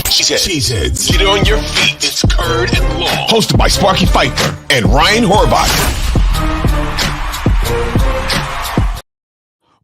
Cheeseheads. Get on your feet. It's Curd and Long. Hosted by Sparky, Fifer, and Ryan Horvath.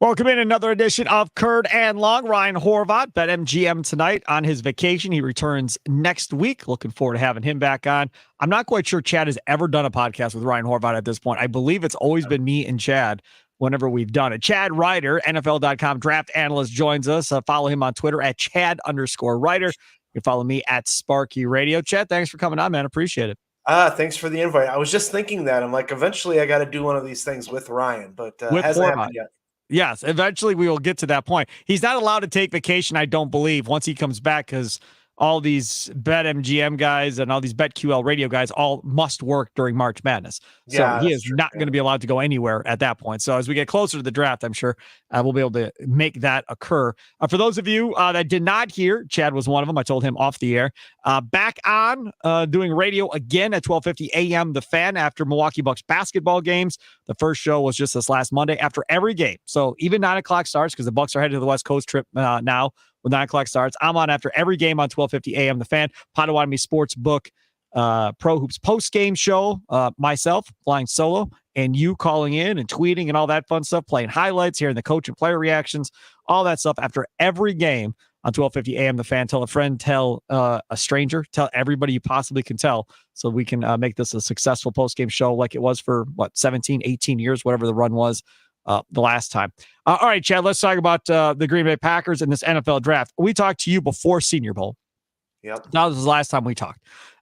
Welcome in another edition of Curd and Long. Ryan Horvath, BetMGM tonight on his vacation. He returns next week. Looking forward to having him back on. I'm not quite sure Chad has ever done a podcast with Ryan Horvath at this point. I believe it's always been me and Chad whenever we've done it. Chad Reuter, NFL.com draft analyst, joins us. Follow him on Twitter at Chad_Reuter. You can follow me at Sparky Radio. Chad, thanks for coming on, man. Appreciate it. Thanks for the invite. I was just thinking that. I'm like, eventually I got to do one of these things with Ryan, but hasn't happened yet. Yes, eventually we will get to that point. He's not allowed to take vacation, I don't believe, once he comes back, because all these BetMGM guys and all these BetQL radio guys all must work during March Madness. So Yeah, he is not going to be allowed to go anywhere at that point. So as we get closer to the draft, I'm sure we'll be able to make that occur. For those of you that did not hear, Chad was one of them. I told him off the air. Back on doing radio again at 12:50 a.m. The Fan after Milwaukee Bucks basketball games. The first show was just this last Monday after every game. So even 9 o'clock starts because the Bucks are headed to the West Coast trip now. When 9 o'clock starts, I'm on after every game on 12:50 a.m. The Fan, Potawatomi Sportsbook, Pro Hoops post-game show, myself flying solo, and you calling in and tweeting and all that fun stuff, playing highlights, hearing the coach and player reactions, all that stuff after every game on 12:50 a.m. The Fan. Tell a friend, tell a stranger, tell everybody you possibly can tell, so we can make this a successful post-game show like it was for, 17, 18 years, whatever the run was. The last time. All right, Chad, let's talk about the Green Bay Packers and this NFL draft. We talked to you before Senior Bowl. Yep. That was the last time we talked.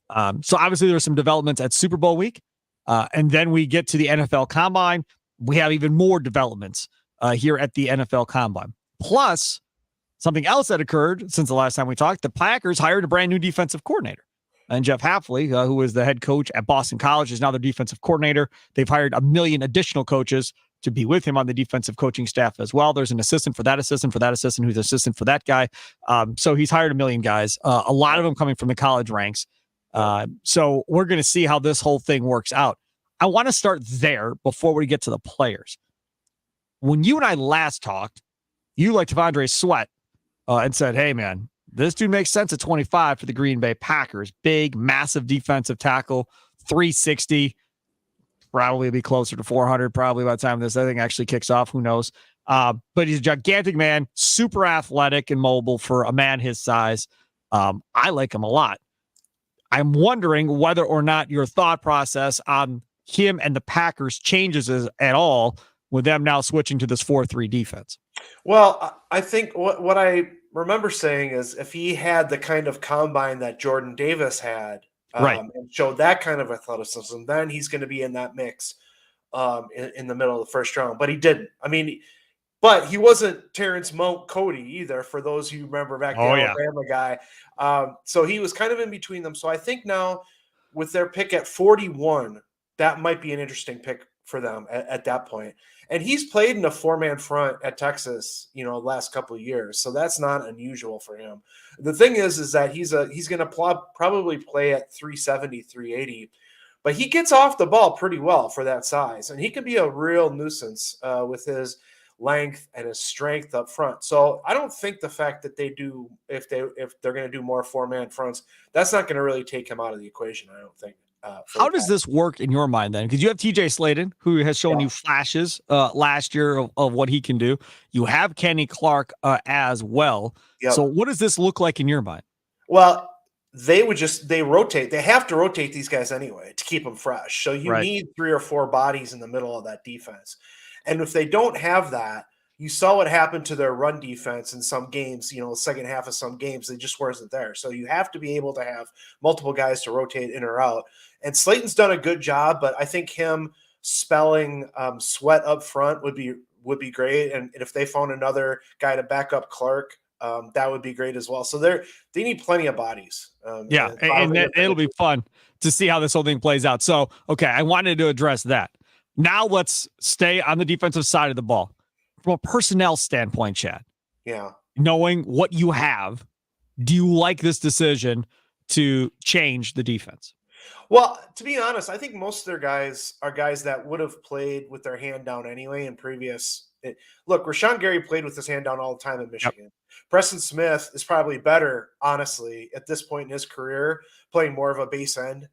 So obviously there were some developments at Super Bowl week. And then we get to the NFL Combine. We have even more developments here at the NFL Combine. Plus, something else that occurred since the last time we talked, the Packers hired a brand new defensive coordinator. And Jeff Hafley, who was the head coach at Boston College, is now their defensive coordinator. They've hired 1 million additional coaches to be with him on the defensive coaching staff as well. There's an assistant for that assistant, who's assistant for that guy. So he's hired 1 million guys, a lot of them coming from the college ranks. So we're going to see how this whole thing works out. I want to start there before we get to the players. When you and I last talked, you liked T'Vondre Sweat and said, hey, man, this dude makes sense at 25 for the Green Bay Packers. Big, massive defensive tackle, 360. Probably be closer to 400 probably by the time this thing actually kicks off. Who knows? But he's a gigantic man, super athletic and mobile for a man his size. I like him a lot. I'm wondering whether or not your thought process on him and the Packers changes at all with them now switching to this 4-3 defense. Well, I think what I remember saying is if he had the kind of combine that Jordan Davis had, right, and showed that kind of athleticism, then he's going to be in that mix in the middle of the first round. But he didn't. I mean, but he wasn't Terrence Monk Cody either, for those who remember back the Alabama guy. So he was kind of in between them. So I think now with their pick at 41, that might be an interesting pick for them at that point. And he's played in a 4-man front at Texas, the last couple of years. So that's not unusual for him. The thing is that he's going to probably play at 370, 380, but he gets off the ball pretty well for that size. And he can be a real nuisance with his length and his strength up front. So I don't think the fact that if they're going to do more 4-man fronts, that's not going to really take him out of the equation, I don't think. How does this work in your mind then? Because you have TJ Sladen, who has shown you flashes last year of what he can do. You have Kenny Clark as well. Yep. So what does this look like in your mind? Well, they rotate. They have to rotate these guys anyway to keep them fresh. So you need 3 or 4 bodies in the middle of that defense. And if they don't have that, you saw what happened to their run defense in some games, the second half of some games, they just wasn't there. So you have to be able to have multiple guys to rotate in or out. And Slayton's done a good job, but I think him spelling Sweat up front would be great. And if they found another guy to back up Clark, that would be great as well. So they need plenty of bodies. And it'll be fun to see how this whole thing plays out. So, okay, I wanted to address that. Now let's stay on the defensive side of the ball. From a personnel standpoint, Chad. Yeah. Knowing what you have, do you like this decision to change the defense? Well, to be honest, I think most of their guys are guys that would have played with their hand down anyway in previous Look, Rashawn Gary played with his hand down all the time in Michigan. Yep. Preston Smith is probably better, honestly, at this point in his career, playing more of a base end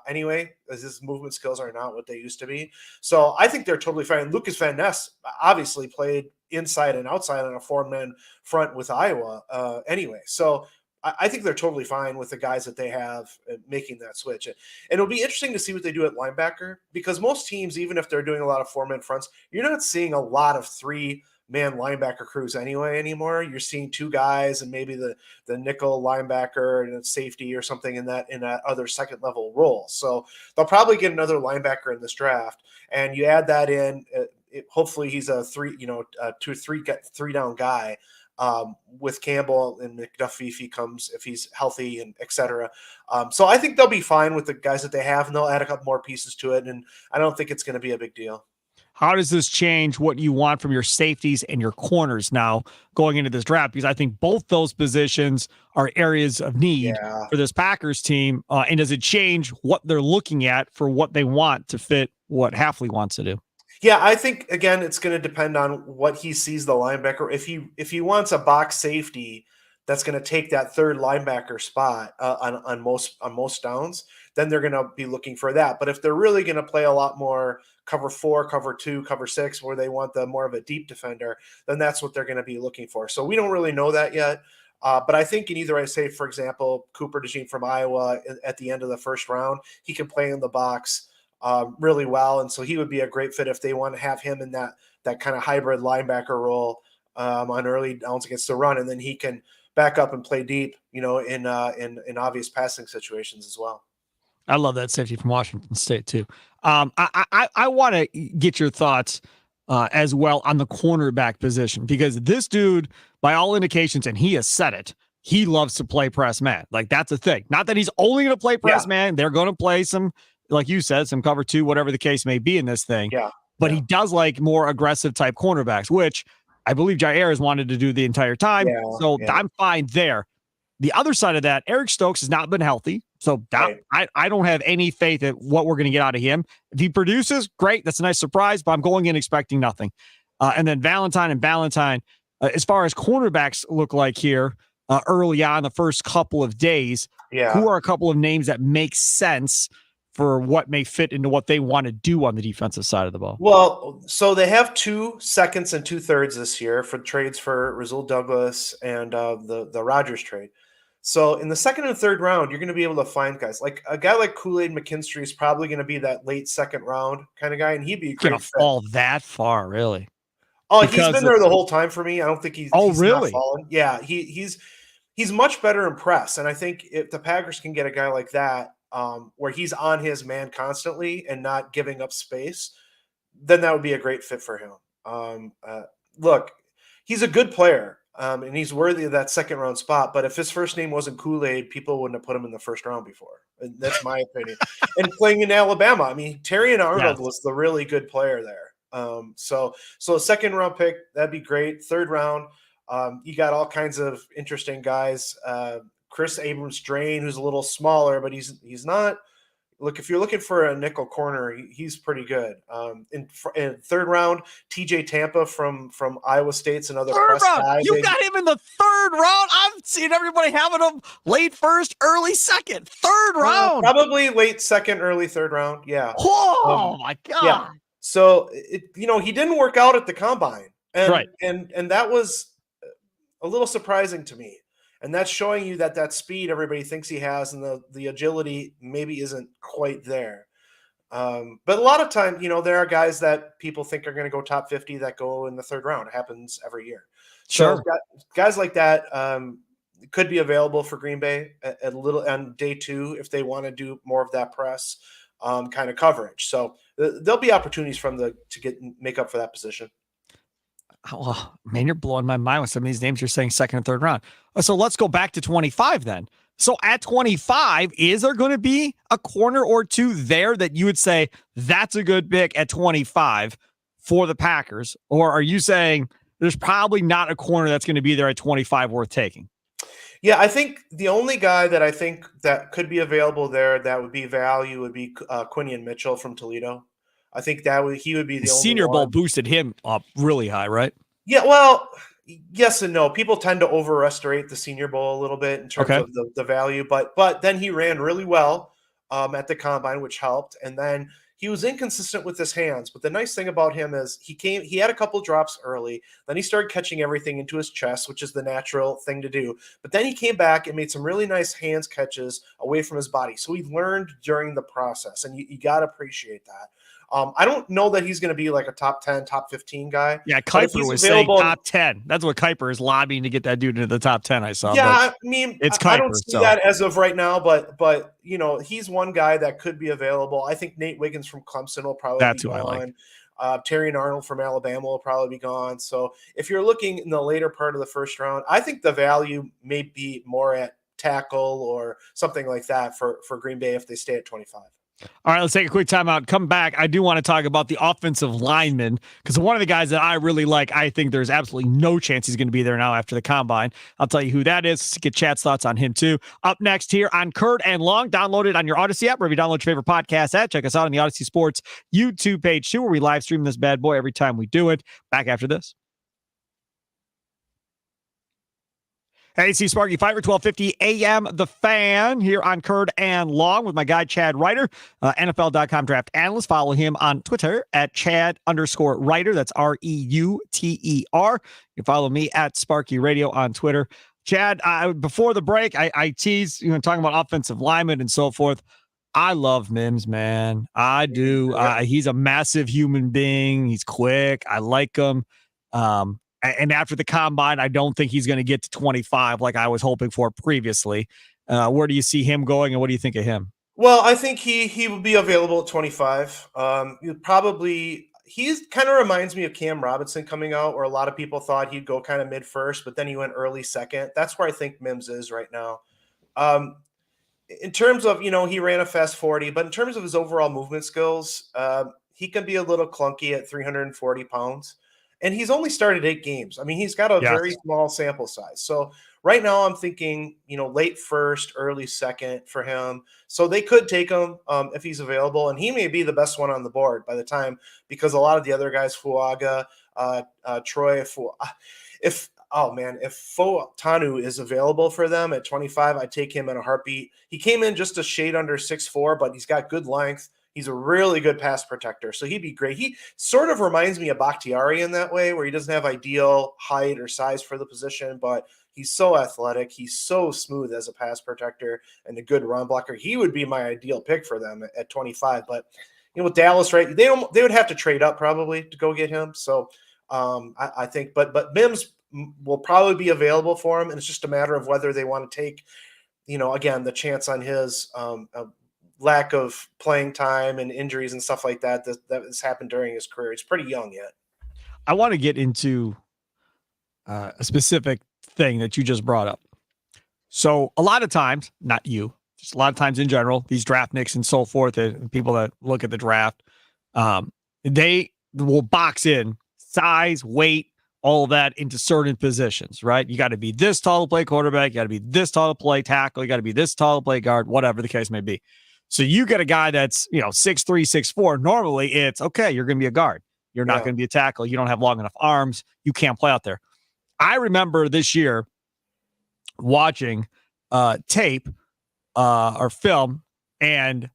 anyway, as his movement skills are not what they used to be. So I think they're totally fine. Lucas Van Ness obviously played inside and outside on a 4-man front with Iowa anyway. So I think they're totally fine with the guys that they have making that switch. And it'll be interesting to see what they do at linebacker, because most teams, even if they're doing a lot of 4-man fronts, you're not seeing a lot of 3-man linebacker crews anymore. You're seeing 2 guys and maybe the nickel linebacker and a safety or something in that other second level role. So they'll probably get another linebacker in this draft, and you add that in. Hopefully he's a 2-3 down guy. With Campbell and McDuffie if he's healthy and et cetera. So I think they'll be fine with the guys that they have, and they'll add a couple more pieces to it. And I don't think it's going to be a big deal. How does this change what you want from your safeties and your corners now going into this draft? Because I think both those positions are areas of need for this Packers team. And does it change what they're looking at for what they want to fit what Hafley wants to do? Yeah, I think, again, it's going to depend on what he sees the linebacker. If he wants a box safety that's going to take that third linebacker spot on most downs, then they're going to be looking for that. But if they're really going to play a lot more cover 4, cover 2, cover 6, where they want the more of a deep defender, then that's what they're going to be looking for. So we don't really know that yet. But I think in either, I say, for example, Cooper DeJean from Iowa at the end of the first round, he can play in the box really well, and so he would be a great fit if they want to have him in that kind of hybrid linebacker role on early downs against the run, and then he can back up and play deep, in obvious passing situations as well. I love that safety from Washington State too. I want to get your thoughts as well on the cornerback position, because this dude, by all indications, and he has said it, he loves to play press man. Like, that's a thing. Not that he's only going to play press man. They're going to play some, like you said, some cover 2, whatever the case may be in this thing. But he does like more aggressive type cornerbacks, which I believe Jair has wanted to do the entire time. I'm fine there. The other side of that, Eric Stokes has not been healthy. So I don't have any faith at what we're going to get out of him. If he produces, great. That's a nice surprise, but I'm going in expecting nothing. And then Valentine, as far as cornerbacks look like here early on, the first couple of days, who are a couple of names that make sense for what may fit into what they want to do on the defensive side of the ball? Well, so they have 2 seconds and 2/3 this year for trades for Rasul Douglas and the Rodgers trade. So in the second and third round, you're going to be able to find guys like a guy like Kool-Aid McKinstry is probably going to be that late second round kind of guy, and he'd be going to fall that far, really. Oh, he's been there the whole time for me. I don't think he's really? Not fallen. Yeah, he's much better in press, and I think if the Packers can get a guy like that, where he's on his man constantly and not giving up space, then that would be a great fit for him. Look, he's a good player, and he's worthy of that second round spot. But if his first name wasn't Kool-Aid, people wouldn't have put him in the first round before. And that's my opinion. And playing in Alabama, I mean, Terrion Arnold was the really good player there. So a second round pick, that'd be great. Third round, you got all kinds of interesting guys. Chris Abrams-Drain, who's a little smaller, but he's not. Look, if you're looking for a nickel corner, he's pretty good. In third round, TJ Tampa from Iowa State's another press guy. You got him in the third round. I've seen everybody having him late first, early second, third round. Probably late second, early third round. Yeah. Oh my God. Yeah. So he didn't work out at the combine, and that was a little surprising to me. And that's showing you that speed everybody thinks he has and the agility maybe isn't quite there. But a lot of time, there are guys that people think are going to go top 50 that go in the third round. It happens every year. Sure. So guys like that could be available for Green Bay at on day 2 if they want to do more of that press kind of coverage. So there'll be opportunities to make up for that position. Oh, man, you're blowing my mind with some of these names you're saying second and third round. So let's go back to 25 then. So at 25, is there going to be a corner or two there that you would say that's a good pick at 25 for the Packers? Or are you saying there's probably not a corner that's going to be there at 25 worth taking? Yeah, I think the only guy that I think that could be available there that would be value would be Quinion Mitchell from Toledo. I think he would be the only Senior Bowl one. boosted him up really high, right? Yeah, well, yes and no. People tend to overestimate the Senior Bowl a little bit in terms Okay. of the value, but then he ran really well at the combine, which helped. And then he was inconsistent with his hands. But the nice thing about him is he had a couple drops early. Then he started catching everything into his chest, which is the natural thing to do. But then he came back and made some really nice hands catches away from his body. So he learned during the process, and you got to appreciate that. I don't know that he's going to be like a top 10, top 15 guy. Yeah, Kuiper was saying top 10. That's what Kuiper is lobbying to get that dude into the top 10, I saw. Yeah, I mean, it's Kuiper, I don't see that as of right now, but he's one guy that could be available. I think Nate Wiggins from Clemson will probably be gone. I like. Terry and Arnold from Alabama will probably be gone. So if you're looking in the later part of the first round, I think the value may be more at tackle or something like that for Green Bay if they stay at 25. All right, let's take a quick time out. Come back. I do want to talk about the offensive lineman because one of the guys that I really like, I think there's absolutely no chance he's going to be there now after the combine. I'll tell you who that is. Let's get Chad's thoughts on him too. Up next here on Curd and Long. Download it on your Odyssey app, wherever you download your favorite podcast at. Check us out on the Odyssey Sports YouTube page too, where we live stream this bad boy every time we do it. Back after this. Hey, see Sparky Fifer, 1250 AM, The Fan, here on Curd and Long with my guy, Chad Reuter, NFL.com draft analyst. Follow him on Twitter at Chad_Reuter. That's Reuter. You can follow me at Sparky Radio on Twitter. Chad, before the break, I teased, talking about offensive linemen and so forth. I love Mims, man. I do. He's a massive human being. He's quick. I like him. And after the combine, I don't think he's going to get to 25 like I was hoping for previously. Where do you see him going, and what do you think of him? Well, I think he will be available at 25. He's kind of reminds me of Cam Robinson coming out, where a lot of people thought he'd go kind of mid first, but then he went early second. That's where I think Mims is right now. In terms of, he ran a fast 40, but in terms of his overall movement skills, he can be a little clunky at 340 pounds. And he's only started 8 games. I mean, he's got a very small sample size. So right now I'm thinking, late first, early second for him. So they could take him if he's available. And he may be the best one on the board by the time, because a lot of the other guys, Fuaga, Troy, if Tanu is available for them at 25, I'd take him in a heartbeat. He came in just a shade under 6'4", but he's got good length. He's a really good pass protector, so he'd be great. He sort of reminds me of Bakhtiari in that way, where he doesn't have ideal height or size for the position, but he's so athletic. He's so smooth as a pass protector and a good run blocker. He would be my ideal pick for them at 25. But with Dallas, right, they would have to trade up probably to go get him. So I think, but Mims will probably be available for him, and it's just a matter of whether they want to take, again, the chance on his lack of playing time and injuries and stuff like that has happened during his career. He's pretty young yet. I want to get into a specific thing that you just brought up. So a lot of times, not you, just a lot of times in general, these draft nicks and so forth, and people that look at the draft, they will box in size, weight, all of that into certain positions, right? You got to be this tall to play quarterback. You got to be this tall to play tackle. You got to be this tall to play guard, whatever the case may be. So you get a guy that's, 6'3", 6'4". Normally it's okay. You're going to be a guard. You're not going to be a tackle. You don't have long enough arms. You can't play out there. I remember this year watching tape or film, and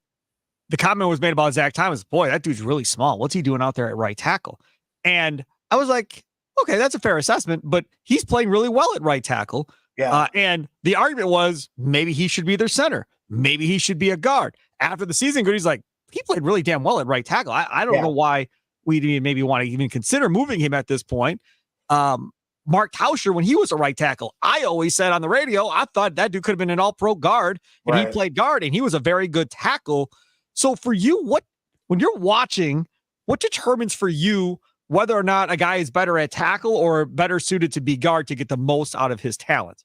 the comment was made about Zach Thomas. Boy, that dude's really small. What's he doing out there at right tackle? And I was like, okay, that's a fair assessment, but he's playing really well at right tackle. Yeah. And the argument was maybe he should be their center. Maybe he should be a guard. After the season, he's like, he played really damn well at right tackle. I don't know why we didn't maybe want to even consider moving him at this point. Mark Tauscher, when he was a right tackle, I always said on the radio, I thought that dude could have been an all-pro guard, and he played guard, and he was a very good tackle. So for you, when you're watching, what determines for you whether or not a guy is better at tackle or better suited to be guard to get the most out of his talent?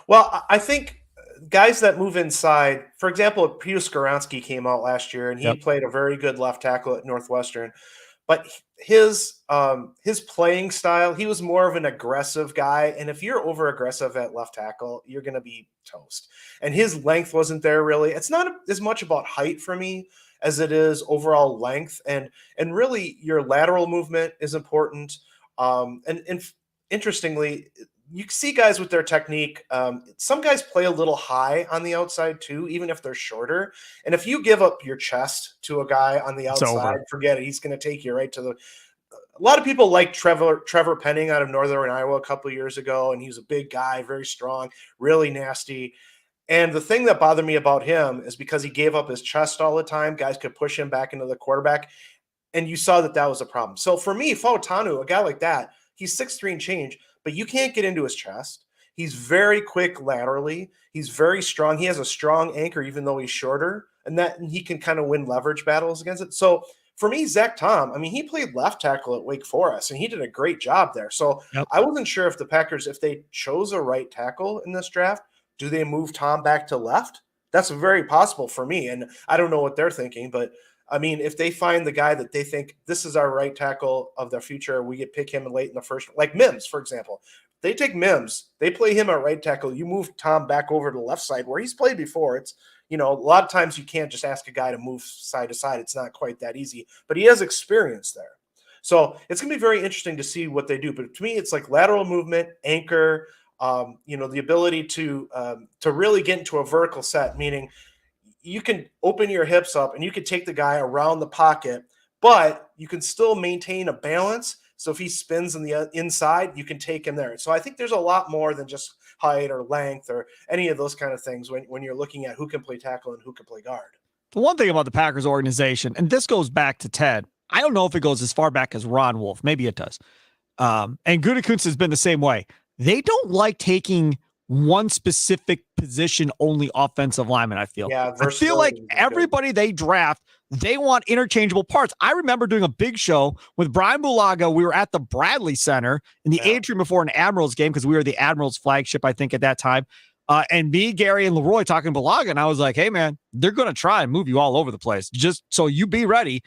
Well, I think guys that move inside, for example, Peter Skoronski came out last year, and he played a very good left tackle at Northwestern. but his playing style, he was more of an aggressive guy. And if you're over aggressive at left tackle, you're going to be toast. And his length wasn't there really. It's not as much about height for me as it is overall length. And really your lateral movement is important. And interestingly, you see guys with their technique. Some guys play a little high on the outside too, even if they're shorter. And if you give up your chest to a guy on the outside, forget it. He's going to take you right to the. A lot of people like Trevor Penning out of Northern Iowa a couple of years ago, and he was a big guy, very strong, really nasty. And the thing that bothered me about him is because he gave up his chest all the time, guys could push him back into the quarterback, and you saw that was a problem. So for me, Fautanu, a guy like that, he's 6'3" and change, but you can't get into his chest. He's very quick laterally. He's very strong. He has a strong anchor, even though he's shorter, and he can kind of win leverage battles against it. So for me, Zach Tom, I mean, he played left tackle at Wake Forest, and he did a great job there. So I wasn't sure if the Packers, if they chose a right tackle in this draft, do they move Tom back to left? That's very possible for me, and I don't know what they're thinking, but I mean, if they find the guy that they think this is our right tackle of the future, we pick him late in the first, like Mims, for example. They take Mims, they play him at right tackle. You move Tom back over to the left side where he's played before. It's, a lot of times you can't just ask a guy to move side to side. It's not quite that easy, but he has experience there. So it's going to be very interesting to see what they do. But to me, it's like lateral movement, anchor, the ability to really get into a vertical set, meaning you can open your hips up and you can take the guy around the pocket, but you can still maintain a balance. So if he spins on the inside, you can take him there. So I think there's a lot more than just height or length or any of those kind of things when you're looking at who can play tackle and who can play guard. The one thing about the Packers organization, and this goes back to Ted, I don't know if it goes as far back as Ron Wolf. Maybe it does. And Gutekunst has been the same way. They don't like taking one specific position only offensive lineman, I feel. Yeah, I feel like everybody they draft, they want interchangeable parts. I remember doing a big show with Brian Bulaga. We were at the Bradley Center in the atrium before an Admirals game because we were the Admirals flagship, I think, at that time. And me, Gary, and Leroy talking to Bulaga, and I was like, hey, man, they're going to try and move you all over the place. Just so you be ready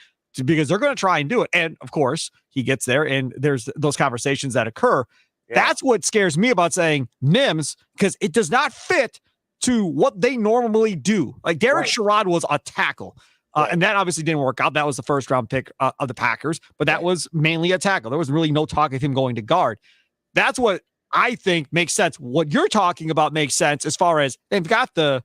because they're going to try and do it. And, of course, he gets there, and there's those conversations that occur. Yeah. That's what scares me about saying Mims, because it does not fit to what they normally do. Like Derek Sherrod was a tackle, and that obviously didn't work out. That was the first round pick of the Packers, but that was mainly a tackle. There was really no talk of him going to guard. That's what I think makes sense. What you're talking about makes sense as far as they've got the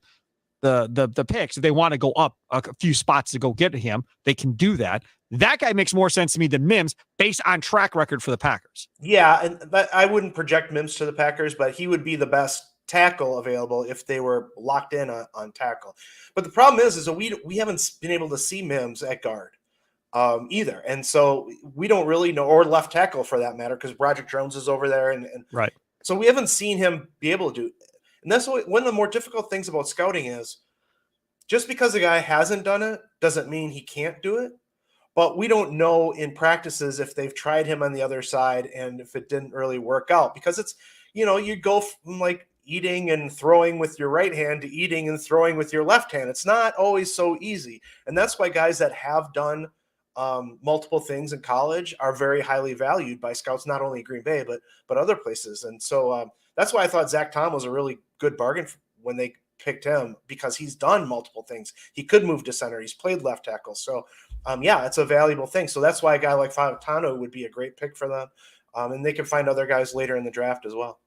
picks. If they want to go up a few spots to go get him, they can do that. That guy makes more sense to me than Mims based on track record for the Packers. Yeah, and I wouldn't project Mims to the Packers, but he would be the best tackle available if they were locked in on tackle. But the problem is that we haven't been able to see Mims at guard either. And so we don't really know, or left tackle for that matter, because Broderick Jones is over there. And right. So we haven't seen him be able to do it. And that's one of the more difficult things about scouting is just because a guy hasn't done it doesn't mean he can't do it. But we don't know in practices if they've tried him on the other side and if it didn't really work out, because it's, you go from like eating and throwing with your right hand to eating and throwing with your left hand. It's not always so easy. And that's why guys that have done multiple things in college are very highly valued by scouts, not only Green Bay, but other places. And so that's why I thought Zach Tom was a really good bargain when they picked him, because he's done multiple things. He could move to center. He's played left tackle. So it's a valuable thing. So that's why a guy like Fautanu would be a great pick for them. And they can find other guys later in the draft as well.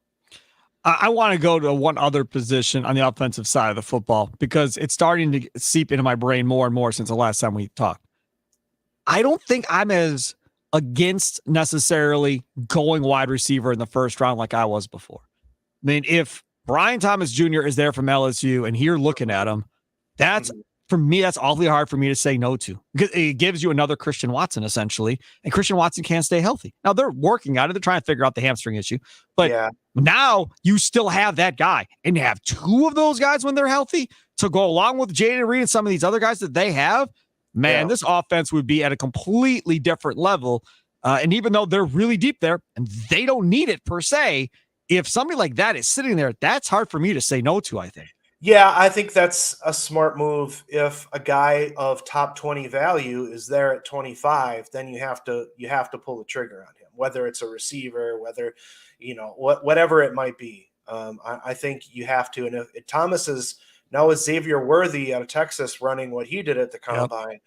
I want to go to one other position on the offensive side of the football, because it's starting to seep into my brain more and more since the last time we talked. I don't think I'm as against necessarily going wide receiver in the first round like I was before. I mean, if Brian Thomas Jr. is there from LSU and you're looking at him, for me, that's awfully hard for me to say no to, because it gives you another Christian Watson essentially, and Christian Watson can't stay healthy. Now they're working on it. They're trying to figure out the hamstring issue, but now you still have that guy, and you have two of those guys when they're healthy to go along with Jaden Reed and some of these other guys that they have. Man, this offense would be at a completely different level. And even though they're really deep there and they don't need it per se, if somebody like that is sitting there, that's hard for me to say no to, I think. Yeah, I think that's a smart move. If a guy of top 20 value is there at 25, then you have to pull the trigger on him, whether it's a receiver, whether whatever it might be. I think you have to. And if Thomas is now with Xavier Worthy out of Texas running what he did at the Yep. combine,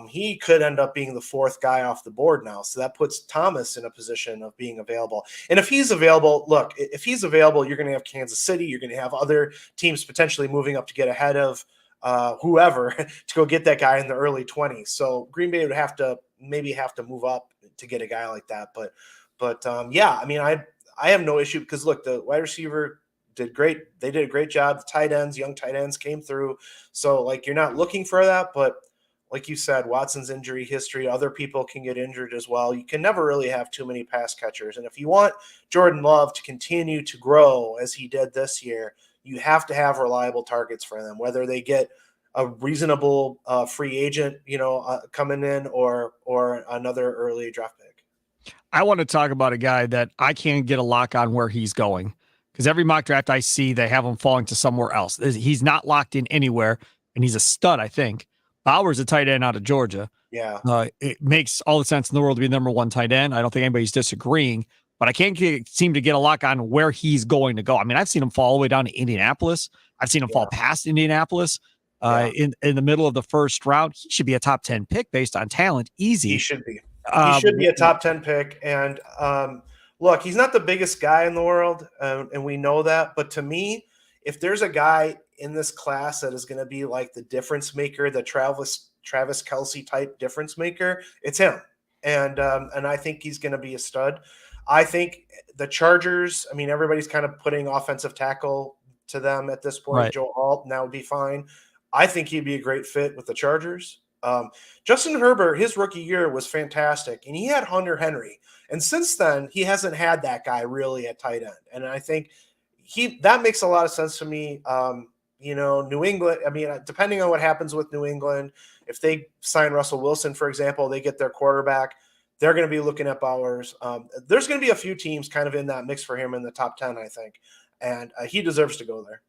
he could end up being the fourth guy off the board now. So that puts Thomas in a position of being available. And if he's available, look, if he's available, you're going to have Kansas City. You're going to have other teams potentially moving up to get ahead of whoever to go get that guy in the early 20s. So Green Bay would have to move up to get a guy like that. But yeah, I mean, I have no issue because look, the wide receiver did great. They did a great job. The tight ends, young tight ends came through. So like, you're not looking for that, but like you said, Watson's injury history, other people can get injured as well. You can never really have too many pass catchers. And if you want Jordan Love to continue to grow as he did this year, you have to have reliable targets for them, whether they get a reasonable free agent, coming in or another early draft pick. I want to talk about a guy that I can't get a lock on where he's going because every mock draft I see, they have him falling to somewhere else. He's not locked in anywhere, and he's a stud, I think. Bauer's a tight end out of Georgia. Yeah. It makes all the sense in the world to be the number one tight end. I don't think anybody's disagreeing, but I can't seem to get a lock on where he's going to go. I mean, I've seen him fall all the way down to Indianapolis. I've seen him fall past Indianapolis in the middle of the first round. He should be a top 10 pick based on talent. Easy. He should be. He should be a top 10 pick. And look, he's not the biggest guy in the world, and we know that. But to me, if there's a guy in this class that is going to be like the difference maker, the Travis Kelce type difference maker, it's him. And I think he's going to be a stud. I think the Chargers, I mean, everybody's kind of putting offensive tackle to them at this point. Right. Joe Alt now would be fine. I think he'd be a great fit with the Chargers. Justin Herbert, his rookie year was fantastic, and he had Hunter Henry. And since then, he hasn't had that guy really at tight end. And I think that makes a lot of sense to me. New England, I mean, depending on what happens with New England, if they sign Russell Wilson, for example, they get their quarterback, they're going to be looking at Bowers. There's going to be a few teams kind of in that mix for him in the top 10, I think. And he deserves to go there.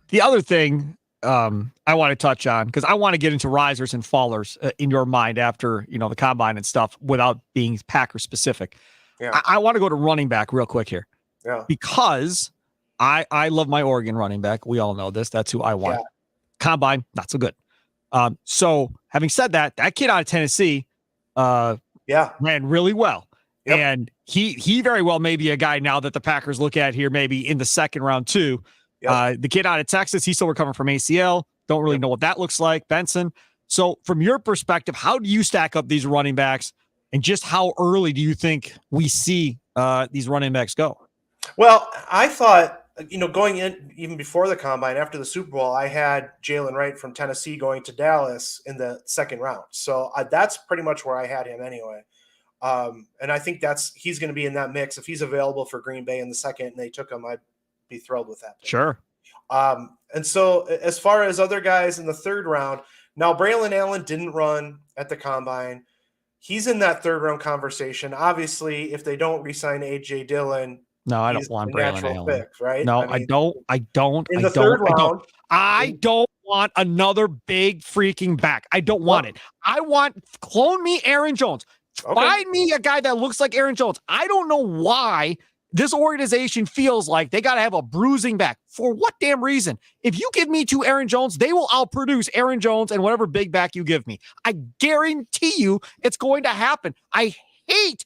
The other thing I want to touch on, because I want to get into risers and fallers in your mind after, the combine and stuff without being Packer specific. Yeah. I want to go to running back real quick here. Yeah. Because I love my Oregon running back. We all know this. That's who I want. Yeah. Combine, not so good. So having said that kid out of Tennessee ran really well. Yep. And he very well may be a guy now that the Packers look at here, maybe in the second round too. Yep. The kid out of Texas, he's still recovering from ACL. Don't really know what that looks like. Benson. So from your perspective, how do you stack up these running backs, and just how early do you think we see these running backs go? Well, I thought, going in even before the combine, after the Super Bowl, I had Jalen Wright from Tennessee going to Dallas in the second round. So that's pretty much where I had him anyway. And I think he's going to be in that mix. If he's available for Green Bay in the second and they took him, I'd be thrilled with that. Sure. And so as far as other guys in the third round, now Braylon Allen didn't run at the combine. He's in that third round conversation. Obviously, if they don't re-sign AJ Dillon, no, I don't want Braylon Allen. Pick, right? No, I don't. In the third round, I don't want another big freaking back. I don't want it. I want clone me Aaron Jones. Okay. Find me a guy that looks like Aaron Jones. I don't know why this organization feels like they got to have a bruising back. For what damn reason? If you give me two Aaron Jones, they will outproduce Aaron Jones and whatever big back you give me. I guarantee you it's going to happen. I hate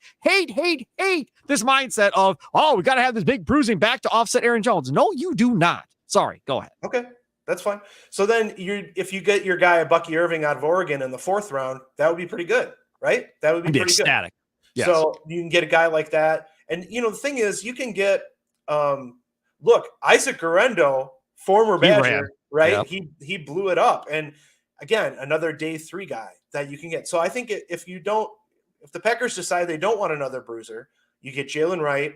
this mindset of, we got to have this big bruising back to offset Aaron Jones. No, you do not. Sorry, go ahead. Okay, that's fine. So then if you get your guy, Bucky Irving out of Oregon in the fourth round, that would be pretty good, right? That would be pretty ecstatic. Good. Yes. So you can get a guy like that. And, the thing is, you can get, Isaac Guerrero, former Badger, right? Yep. He blew it up. And again, another day 3 guy that you can get. So I think if the Packers decide they don't want another bruiser, you get Jalen Wright.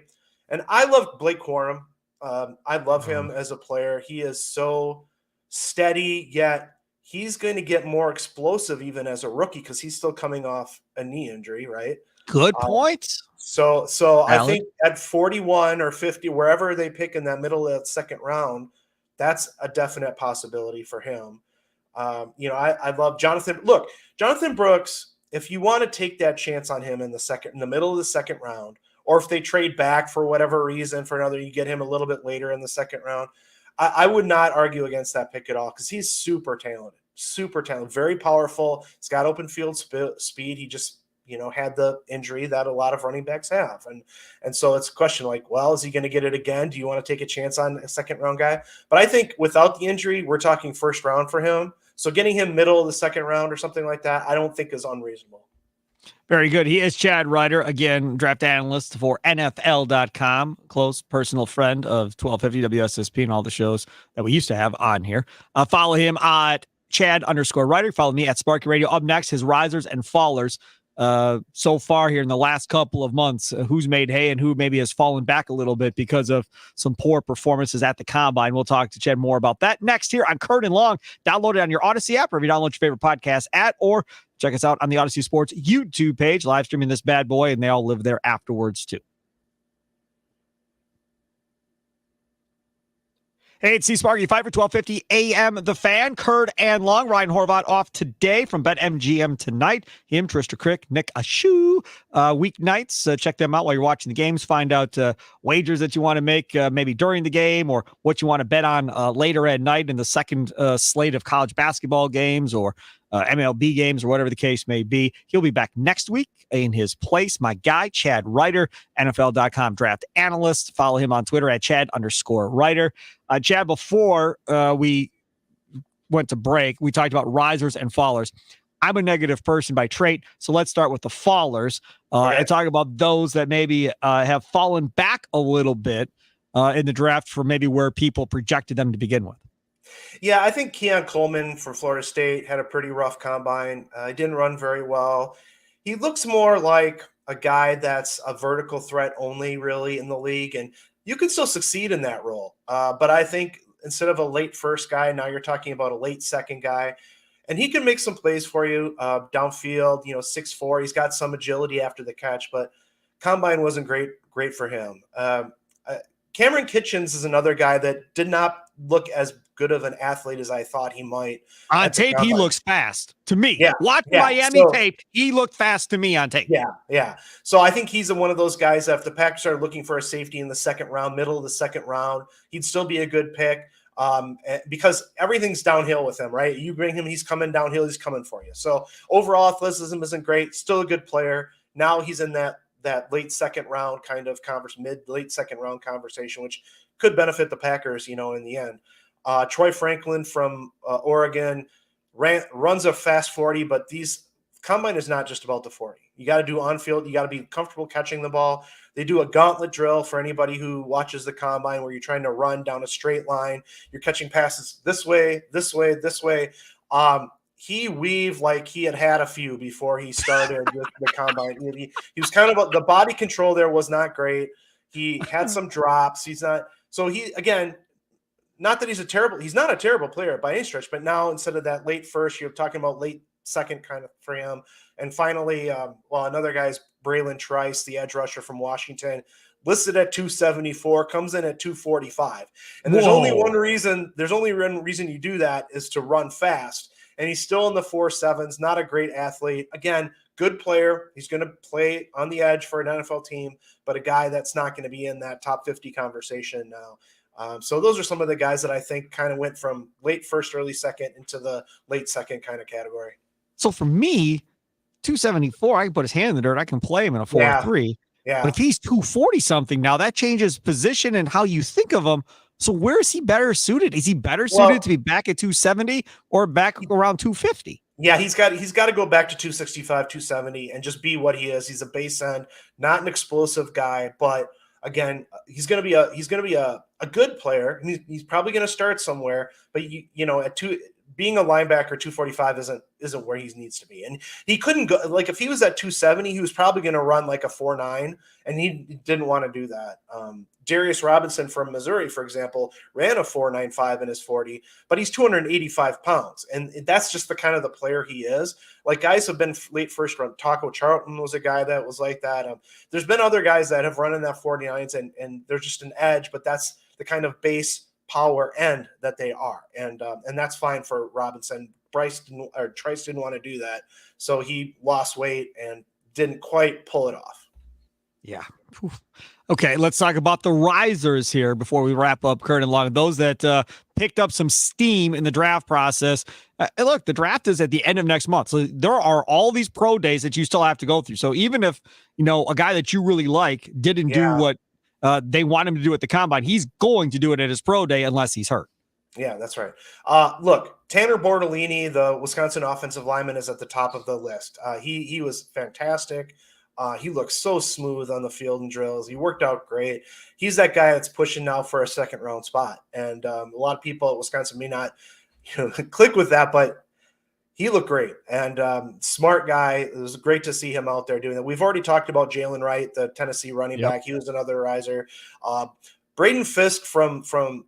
And I love Blake Corum. I love him as a player. He is so steady, yet he's going to get more explosive even as a rookie because he's still coming off a knee injury, right? Good point. So I think at 41 or 50, wherever they pick in that middle of that second round, That's a definite possibility for him. I love Jonathan. Look, Jonathan Brooks, if you want to take that chance on him in the middle of the second round, or if they trade back for whatever reason for another, you get him a little bit later in the second round. I would not argue against that pick at all because he's super talented, very powerful. He's got open field speed. He just, had the injury that a lot of running backs have. And so it's a question like, well, is he going to get it again? Do you want to take a chance on a second round guy? But I think without the injury, we're talking first round for him. So getting him middle of the second round or something like that, I don't think is unreasonable. Very good. He is Chad Reuter, again, draft analyst for NFL.com, close personal friend of 1250 WSSP and all the shows that we used to have on here. Follow him at Chad_Reuter. Follow me at Sparky Radio. Up next, his risers and fallers. So far here in the last couple of months, who's made hay and who maybe has fallen back a little bit because of some poor performances at the combine. We'll talk to Chad more about that next here on Curd and Long. Download it on your Odyssey app, or if you download your favorite podcast at, or check us out on the Odyssey Sports YouTube page, live streaming this bad boy, and they all live there afterwards too. Hey, it's Sparky, Fifer, 1250 AM, The Fan, Curd and Long. Ryan Horvat off today from BetMGM tonight. Him, Trista Crick, Nick Ashu. Weeknights, check them out while you're watching the games. Find out wagers that you want to make maybe during the game, or what you want to bet on later at night in the second slate of college basketball games, or MLB games, or whatever the case may be. He'll be back next week in his place. My guy, Chad Reuter, NFL.com draft analyst. Follow him on Twitter at Chad_Reuter. Chad, before we went to break, we talked about risers and fallers. I'm a negative person by trait, so let's start with the fallers and talk about those that maybe have fallen back a little bit in the draft from maybe where people projected them to begin with. Yeah, I think Keon Coleman from Florida State had a pretty rough combine. He didn't run very well. He looks more like a guy that's a vertical threat only, really, in the league, and you can still succeed in that role. But I think instead of a late first guy, now you're talking about a late second guy, and he can make some plays for you downfield. 6'4". He's got some agility after the catch, but combine wasn't great for him. Cameron Kitchens is another guy that did not look as good of an athlete as I thought he might. On tape, he looks fast to me. Yeah, Miami tape, he looked fast to me on tape. Yeah. So I think he's one of those guys that if the Packers are looking for a safety in the second round, middle of the second round, he'd still be a good pick because everything's downhill with him, right? You bring him, he's coming downhill, he's coming for you. So overall athleticism isn't great, still a good player. Now he's in that late second round kind of late second round conversation, which could benefit the Packers, in the end. Troy Franklin from Oregon runs a fast 40, but combine is not just about the 40. You got to do on field. You got to be comfortable catching the ball. They do a gauntlet drill for anybody who watches the combine where you're trying to run down a straight line. You're catching passes this way, this way, this way. He weaved like he had a few before he started with the combine. He was kind of the body control there was not great. He had some drops. Not that he's not a terrible player by any stretch, but now instead of that late first, you're talking about late second kind of for him. And finally, another guy's Braylon Trice, the edge rusher from Washington, listed at 274, comes in at 245. And there's only one reason you do that is to run fast. And he's still in the 4.7s, not a great athlete. Again, good player. He's going to play on the edge for an NFL team, but a guy that's not going to be in that top 50 conversation now. So those are some of the guys that I think kind of went from late first, early second into the late second kind of category. So for me, 274, I can put his hand in the dirt. I can play him in a 4.3. Yeah. But if he's 240 something now, that changes position and how you think of him. So where is he better suited? Is he better suited to be back at 270 or back around 250? Yeah, he's got to go back to 265, 270 and just be what he is. He's a base end, not an explosive guy, but again, he's going to be a good player. He's probably going to start somewhere, but being a linebacker, 245 isn't where he needs to be. And he couldn't go, like if he was at 270, he was probably going to run like a 4.9, and he didn't want to do that. Darius Robinson from Missouri, for example, ran a 4.95 in his 40, but he's 285 pounds. And that's just the kind of the player he is. Like guys have been late first round. Taco Charlton was a guy that was like that. There's been other guys that have run in that 49s and they're just an edge, but that's the kind of base power end that they are, and that's fine for Robinson. Trice didn't want to do that, so he lost weight and didn't quite pull it off. Yeah. Okay, let's talk about the risers here before we wrap up Kurt and Long. Those that picked up some steam in the draft process. Look, the draft is at the end of next month. So there are all these pro days that you still have to go through. So even if, a guy that you really like didn't do what they want him to do at the combine, he's going to do it at his pro day unless he's hurt. Yeah, that's right. Look, Tanner Bortolini, the Wisconsin offensive lineman, is at the top of the list. He was fantastic. He looks so smooth on the field and drills. He worked out great. He's that guy that's pushing now for a second round spot. And a lot of people at Wisconsin may not click with that, but he looked great. And smart guy. It was great to see him out there doing that. We've already talked about Jalen Wright, the Tennessee running back. He was another riser. Braden Fisk from Florida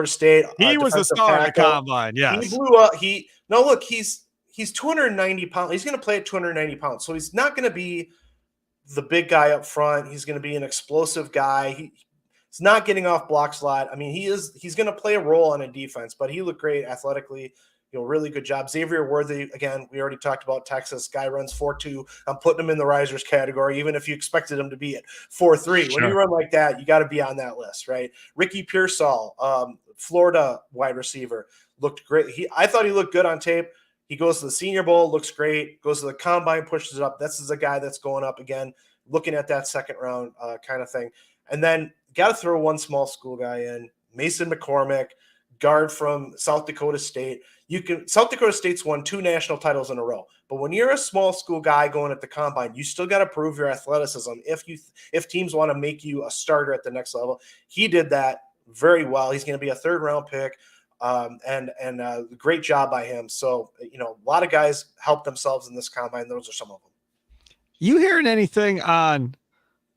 State. He was the star at the combine. Yes. He blew up. He's 290 pounds. He's going to play at 290 pounds. So he's not going to be the big guy up front. He's going to be an explosive guy. He's not getting off blocks a lot. I mean, he's going to play a role on a defense, but he looked great athletically. Really good job. Xavier Worthy, again, we already talked about Texas. Guy runs 4.2. I'm putting him in the risers category, even if you expected him to be at 4.3. Sure. When you run like that, you got to be on that list, right? Ricky Pearsall, Florida wide receiver, looked great. I thought he looked good on tape. He goes to the Senior Bowl, looks great, goes to the combine, pushes it up. This is a guy that's going up again, looking at that second round kind of thing. And then got to throw one small school guy in, Mason McCormick, guard from South Dakota State. South Dakota State's won 2 national titles in a row. But when you're a small school guy going at the combine, you still got to prove your athleticism if teams want to make you a starter at the next level. He did that very well. He's going to be a 3rd round pick. And great job by him. So, a lot of guys helped themselves in this combine. Those are some of them. You hearing anything on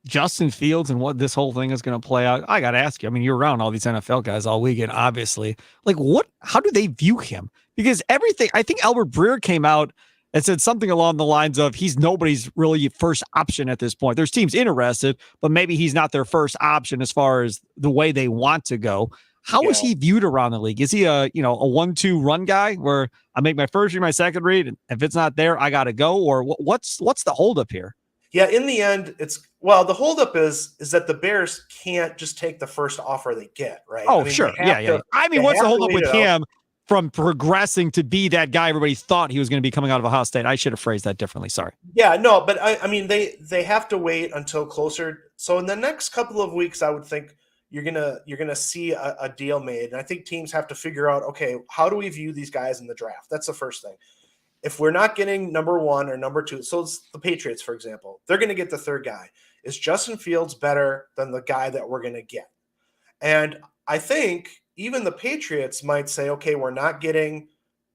Justin Fields and what this whole thing is going to play out? I got to ask you. I mean, you're around all these NFL guys all weekend, obviously. Like, how do they view him? Because I think Albert Breer came out and said something along the lines of he's nobody's really first option at this point. There's teams interested, but maybe he's not their first option as far as the way they want to go. How is he viewed around the league? Is he a 1-2 run guy where I make my first read, my second read, and if it's not there, I got to go? Or what's the holdup here? Yeah, in the end, the holdup is that the Bears can't just take the first offer they get, right? Oh, sure. Yeah. I mean, what's the holdup with him from progressing to be that guy everybody thought he was going to be coming out of Ohio State? I should have phrased that differently. Sorry. Yeah, no, but I mean, they have to wait until closer. So in the next couple of weeks, I would think you're gonna see a deal made. And I think teams have to figure out, okay, how do we view these guys in the draft? That's the first thing. If we're not getting number 1 or number 2, so it's the Patriots, for example, they're going to get the 3rd guy. Is Justin Fields better than the guy that we're going to get? And I think even the Patriots might say, okay, we're not getting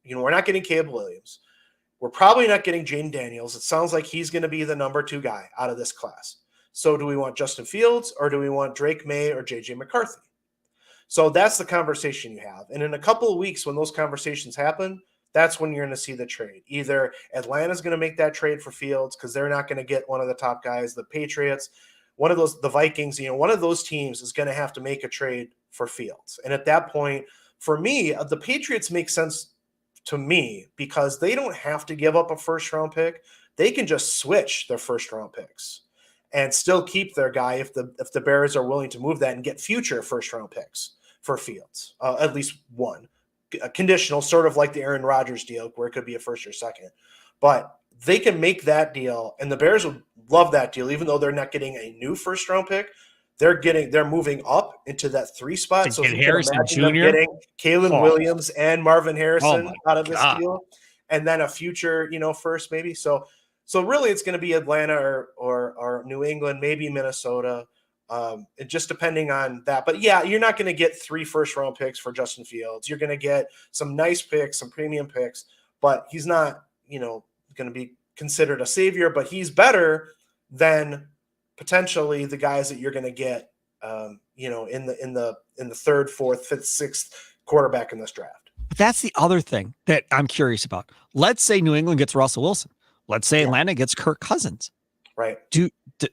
Caleb Williams. We're probably not getting Jaden Daniels. It sounds like he's going to be the number 2 guy out of this class. So do we want Justin Fields or do we want Drake May or JJ McCarthy? So that's the conversation you have. And in a couple of weeks, when those conversations happen, that's when you're going to see the trade. Either Atlanta's going to make that trade for Fields because they're not going to get one of the top guys. The Patriots, the Vikings, one of those teams is going to have to make a trade for Fields. And at that point, for me, the Patriots make sense to me because they don't have to give up a first-round pick. They can just switch their first-round picks and still keep their guy if the Bears are willing to move that and get future first-round picks for Fields, at least one. A conditional, sort of like the Aaron Rodgers deal, where it could be a first or second. But they can make that deal, and the Bears would love that deal, even though they're not getting a new first-round pick. They're moving up into that 3 spot. So if you Harrison can imagine them getting Kalen Williams and Marvin Harrison out of this deal, and then a future, first maybe. So really, it's going to be Atlanta or New England, maybe Minnesota. Just depending on that. But yeah, you're not going to get 3 first-round picks for Justin Fields. You're going to get some nice picks, some premium picks, but he's not, going to be considered a savior, but he's better than potentially the guys that you're going to get, in the 3rd, 4th, 5th, 6th quarterback in this draft. But that's the other thing that I'm curious about. Let's say New England gets Russell Wilson. Let's say Atlanta gets Kirk Cousins. Right.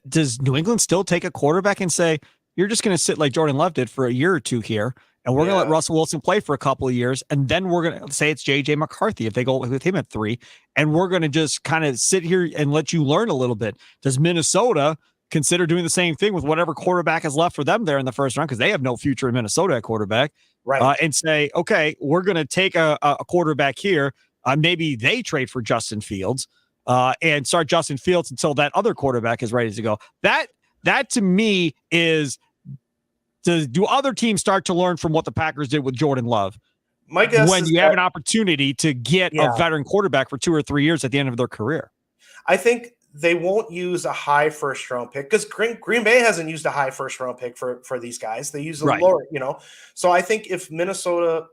Does New England still take a quarterback and say, you're just going to sit like Jordan Love did for a year or two here, and we're going to let Russell Wilson play for a couple of years, and then we're going to say it's J.J. McCarthy if they go with him at 3, and we're going to just kind of sit here and let you learn a little bit. Does Minnesota consider doing the same thing with whatever quarterback is left for them there in the first round, because they have no future in Minnesota at quarterback, right? And say, okay, we're going to take a quarterback here. Maybe they trade for Justin Fields and start Justin Fields until that other quarterback is ready to go. That to me is, do other teams start to learn from what the Packers did with Jordan Love? My guess when is you have an opportunity to get a veteran quarterback for 2 or 3 years at the end of their career. I think they won't use a high first-round pick because Green Bay hasn't used a high first-round pick for these guys. They use a lower, So I think if Minnesota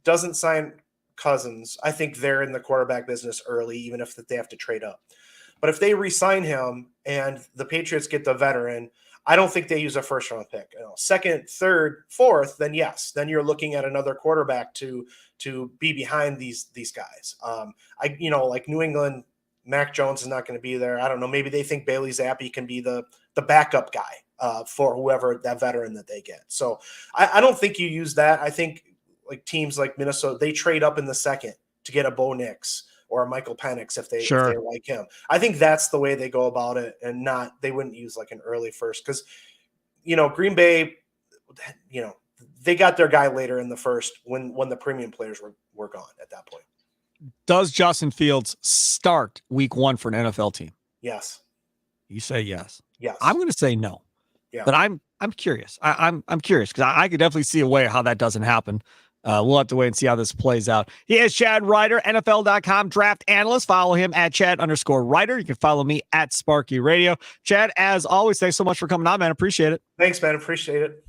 doesn't sign Cousins, I think they're in the quarterback business early, even if they have to trade up. But if they re-sign him and the Patriots get the veteran, I don't think they use a first-round pick. Second, third, fourth, then yes, then you're looking at another quarterback to be behind these guys. Like New England, Mac Jones is not going to be there. I don't know. Maybe they think Bailey Zappi can be the backup guy for whoever that veteran that they get. So I don't think you use that. I think like teams like Minnesota, they trade up in the second to get a Bo Nix or a Michael Penix if they like him. I think that's the way they go about it, and they wouldn't use like an early first because, Green Bay, they got their guy later in the first when the premium players were gone at that point. Does Justin Fields start week 1 for an NFL team? Yes. You say yes. Yes. I'm going to say no. Yeah. But I'm curious. I'm curious because I could definitely see a way how that doesn't happen. We'll have to wait and see how this plays out. He is Chad Reuter, NFL.com draft analyst. Follow him at Chad_Reuter. You can follow me at Sparky Radio. Chad, as always, thanks so much for coming on, man. Appreciate it. Thanks, man. Appreciate it.